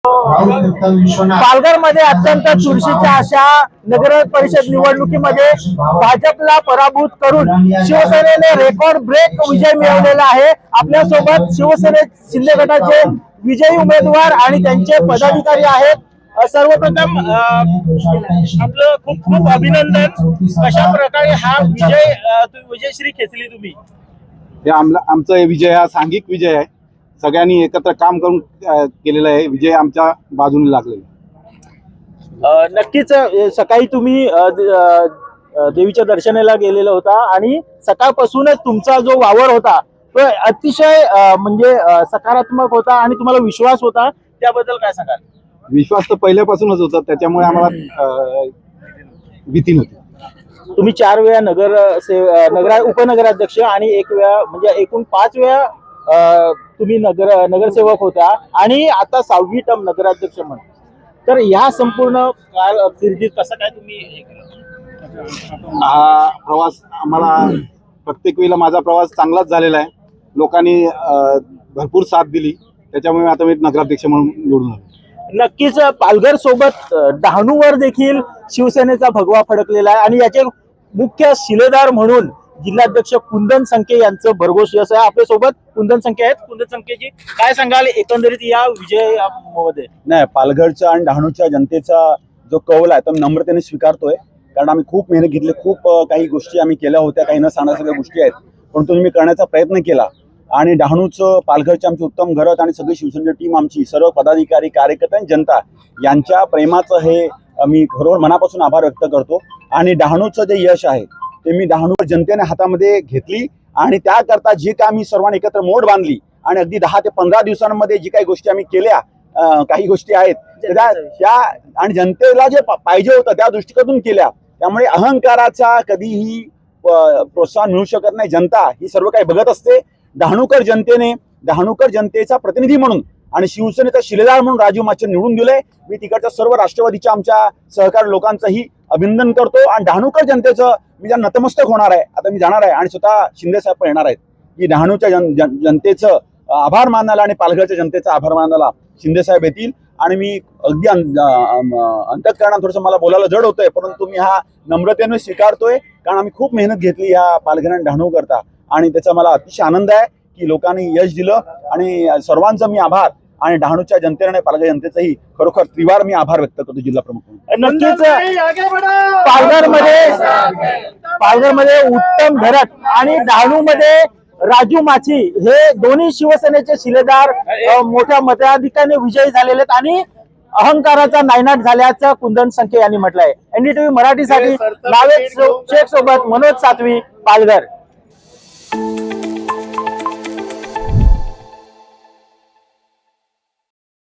पालघरमध्ये अत्यंत चुरशीच्या अशा नगर परिषद निवडणुकीमध्ये भाजपला पराभूत करून शिवसेनेने रेकॉर्ड ब्रेक विजय मिळवलेला आहे। आपल्या सोबत शिवसेने शिंदे गटाचे विजयी उमेदवार आणि त्यांचे पदाधिकारी आहेत। सर्वप्रथम आपलं खूप खूप अभिनंदन। कशा प्रकारे हा विजयश्री खेचली तुम्ही? आमचा विजय हा सांघिक विजय आहे। सगळ्यांनी एकत्र काम करून केलेला आहे। विजय आमच्या बाजूने लागलेला। नक्कीच सकाळी तुम्ही देवीच्या दर्शनाला गेलेला होता आणि सकाळपासूनच तुमचा जो वावर होता तो अतिशय म्हणजे सकारात्मक होता आणि तुम्हाला विश्वास होता, त्याबद्दल काय सांगाल? विश्वास तर पहिल्यापासूनच होता, त्याच्यामुळे आम्हाला भीती नव्हती। तुम्ही 4 वेळा उपनगराध्यक्ष आणि 1 वेळा म्हणजे एकूण 5 वेळा तुम्ही नगरसेवक होता आणि आता 6वी टर्म नगराध्यक्ष म्हणून। तर ह्या संपूर्ण कारकिर्दीत कसं काय तुम्ही हा प्रवास आम्हाला प्रत्येक वेळेला माझा प्रवास चांगलाच झालेला आहे। लोकांनी भरपूर साथ दिली, त्याच्यामुळे आता मी नगराध्यक्ष म्हणून निवडून आलो। नक्कीच पालघर सोबत डहाणूवर देखील शिवसेनेचा भगवा फडकलेला आहे आणि याचे मुख्य शिलेदार म्हणून जिल्हाध्यक्ष कुंदन संके यांचं भरघोस यश आहे। आपल्या सोबत कुंदन संके आहेत। कुंदन संकेजी काय सांगाल एकंदरीत या विजयामध्ये? नाही, पालघरच्या आणि डहाणूच्या जनतेचा जो कौल आहे तो नम्रतेने स्वीकारतोय, कारण आम्ही खूप मेहनत घेतली, खूप काही गोष्टी आम्ही केल्या होत्या, काही न सांगण्यासारख्या गोष्टी आहेत, परंतु मी करण्याचा प्रयत्न केला आणि डहाणूचं पालघरचे आमचे उत्तम घरत आणि सगळी शिवसेनेची टीम, आमची सर्व पदाधिकारी, कार्यकर्ते आणि जनता यांच्या प्रेमाचं हे मी खरोखर मनापासून आभार व्यक्त करतो। आणि डहाणूचं जे यश आहे ते मी डहाणू जनतेने हातामध्ये घेतली आणि त्याकरता जे काय आम्ही सर्वांनी एकत्र मोड बांधली आणि अगदी 10 ते 15 दिवसांमध्ये जी काही गोष्टी आम्ही केल्या, काही गोष्टी आहेत त्या आणि जनतेला जे पाहिजे होतं त्या दृष्टीकोनातून केल्या। त्यामुळे अहंकाराचा कधीही प्रोत्साहन मिळू शकत नाही। जनता ही सर्व काही बघत असते। डहाणूकर जनतेचा प्रतिनिधी म्हणून आणि शिवसेनेचा शिलेदार म्हणून राजू माचे निवडून दिले। मी तिकडच्या सर्व राष्ट्रवादीच्या आमच्या सहकारी लोकांचंही अभिनंदन करतो आणि डहाणूकर जनतेचं मी ज्या नतमस्तक होणार आहे, आता मी जाणार आहे आणि स्वतः शिंदे साहेब पण येणार आहेत की डहाणूच्या जनतेचं आभार मानायला आणि पालघरच्या जनतेचा आभार मानायला शिंदे साहेब येतील। आणि मी अगदी अंतःकरणात थोडंसं मला बोलायला जड होतंय, परंतु मी हा नम्रतेने स्वीकारतोय, कारण आम्ही खूप मेहनत घेतली या पालघर आणि डहाणू करता आणि त्याचा मला अतिशय आनंद आहे की लोकांनी यश दिलं आणि सर्वांचं मी आभार आणि डहाणूच्या जनतेने आणि पालघर जनतेचाही खरोखर त्रिवार मी आभार व्यक्त करतो जिल्हा प्रमुख म्हणून। नक्कीच पालघरमध्ये उत्तम घरत आणि डहाणूमध्ये राजू माची हे दोन्ही शिवसेनेचे शिलेदार मोठ्या मताधिक्याने विजयी झालेले आहेत आणि अहंकाराचा नायनाट झाल्याचं कुंदन संके यांनी म्हटलंय। एनडीटीव्ही मराठीसाठी नावेद शेख सोबत मनोज सातवी, पालघर।